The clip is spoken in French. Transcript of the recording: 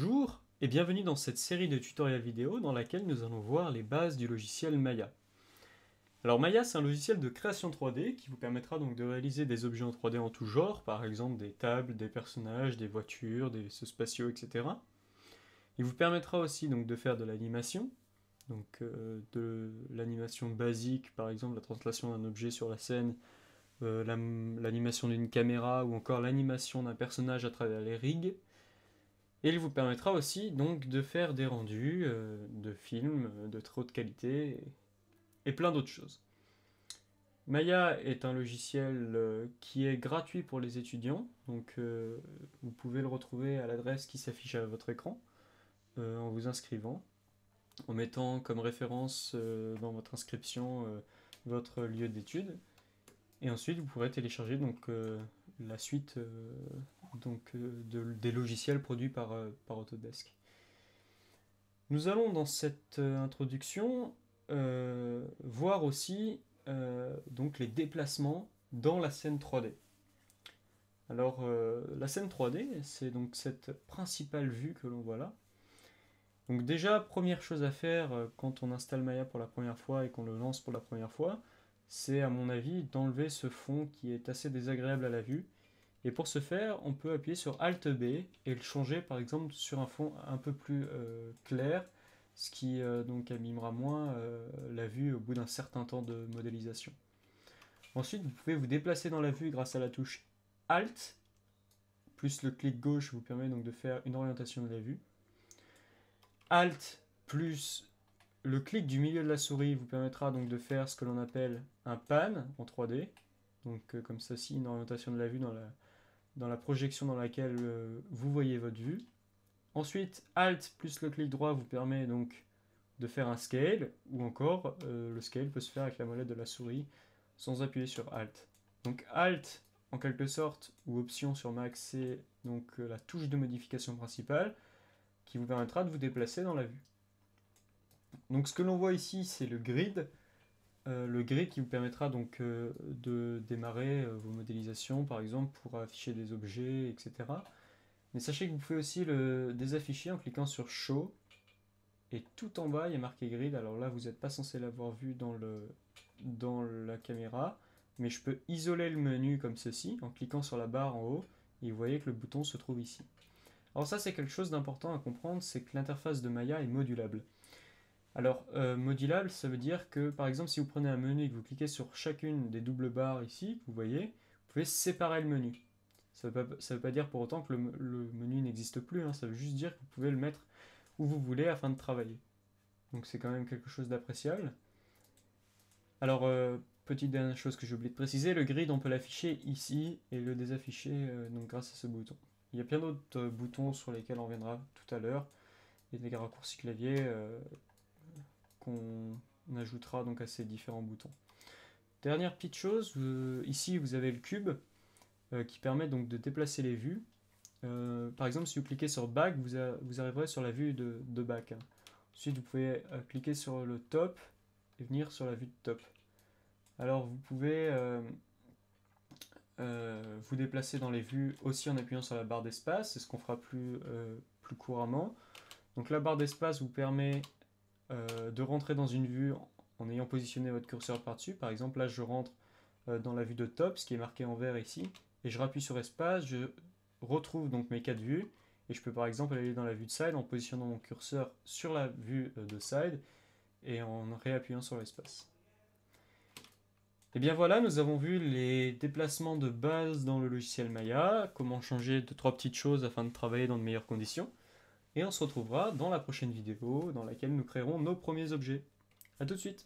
Bonjour et bienvenue dans cette série de tutoriels vidéo dans laquelle nous allons voir les bases du logiciel Maya. Alors Maya, c'est un logiciel de création 3D qui vous permettra donc de réaliser des objets en 3D en tout genre, par exemple des tables, des personnages, des voitures, des vaisseaux spatiaux, etc. Il vous permettra aussi donc de faire de l'animation, de l'animation basique, par exemple la translation d'un objet sur la scène, l'animation d'une caméra ou encore l'animation d'un personnage à travers les rigs. Et il vous permettra aussi donc de faire des rendus de films de très haute qualité et plein d'autres choses. Maya est un logiciel qui est gratuit pour les étudiants, donc vous pouvez le retrouver à l'adresse qui s'affiche à votre écran en vous inscrivant, en mettant comme référence dans votre inscription votre lieu d'études. Et ensuite, vous pourrez télécharger donc, la suite des logiciels produits par Autodesk. Nous allons dans cette introduction voir aussi donc les déplacements dans la scène 3D. Alors, la scène 3D, c'est donc cette principale vue que l'on voit là. Donc déjà, première chose à faire quand on installe Maya pour la première fois et qu'on le lance pour la première fois, c'est à mon avis d'enlever ce fond qui est assez désagréable à la vue. Et pour ce faire, on peut appuyer sur Alt B et le changer par exemple sur un fond un peu plus clair, ce qui donc abîmera moins la vue au bout d'un certain temps de modélisation. Ensuite, vous pouvez vous déplacer dans la vue grâce à la touche Alt, plus le clic gauche vous permet donc de faire une orientation de la vue. Alt plus le clic du milieu de la souris vous permettra donc de faire ce que l'on appelle un pan en 3D. Donc comme ceci, une orientation de la vue dans la projection dans laquelle vous voyez votre vue. Ensuite, Alt plus le clic droit vous permet donc de faire un scale, ou encore le scale peut se faire avec la molette de la souris sans appuyer sur Alt. Donc Alt, en quelque sorte, ou Option sur Mac, c'est donc la touche de modification principale qui vous permettra de vous déplacer dans la vue. Donc ce que l'on voit ici, c'est le grid qui vous permettra donc de démarrer vos modélisations, par exemple, pour afficher des objets, etc. Mais sachez que vous pouvez aussi le désafficher en cliquant sur Show. Et tout en bas, il y a marqué Grid. Alors là, vous n'êtes pas censé l'avoir vu dans la caméra. Mais je peux isoler le menu comme ceci, en cliquant sur la barre en haut. Et vous voyez que le bouton se trouve ici. Alors ça, c'est quelque chose d'important à comprendre, c'est que l'interface de Maya est modulable. Alors, modulable, ça veut dire que, par exemple, si vous prenez un menu et que vous cliquez sur chacune des doubles barres ici, que vous voyez, vous pouvez séparer le menu. Ça veut pas dire pour autant que le menu n'existe plus, hein, ça veut juste dire que vous pouvez le mettre où vous voulez afin de travailler. Donc c'est quand même quelque chose d'appréciable. Alors, petite dernière chose que j'ai oublié de préciser, le grid, on peut l'afficher ici et le désafficher donc grâce à ce bouton. Il y a plein d'autres boutons sur lesquels on reviendra tout à l'heure, et des raccourcis clavier qu'on ajoutera donc à ces différents boutons. Dernière petite chose, ici vous avez le cube qui permet donc de déplacer les vues. Par exemple, si vous cliquez sur Back, vous arriverez sur la vue de Back. Ensuite, vous pouvez cliquer sur le top et venir sur la vue de top. Alors, vous pouvez vous déplacer dans les vues aussi en appuyant sur la barre d'espace, c'est ce qu'on fera plus couramment. Donc la barre d'espace vous permet de rentrer dans une vue en ayant positionné votre curseur par-dessus. Par exemple, là, je rentre dans la vue de top, ce qui est marqué en vert ici, et je rappuie sur espace, je retrouve donc mes 4 vues, et je peux par exemple aller dans la vue de side en positionnant mon curseur sur la vue de side, et en réappuyant sur l'espace. Et bien voilà, nous avons vu les déplacements de base dans le logiciel Maya, comment changer 2-3 petites choses afin de travailler dans de meilleures conditions. Et on se retrouvera dans la prochaine vidéo dans laquelle nous créerons nos premiers objets. A tout de suite!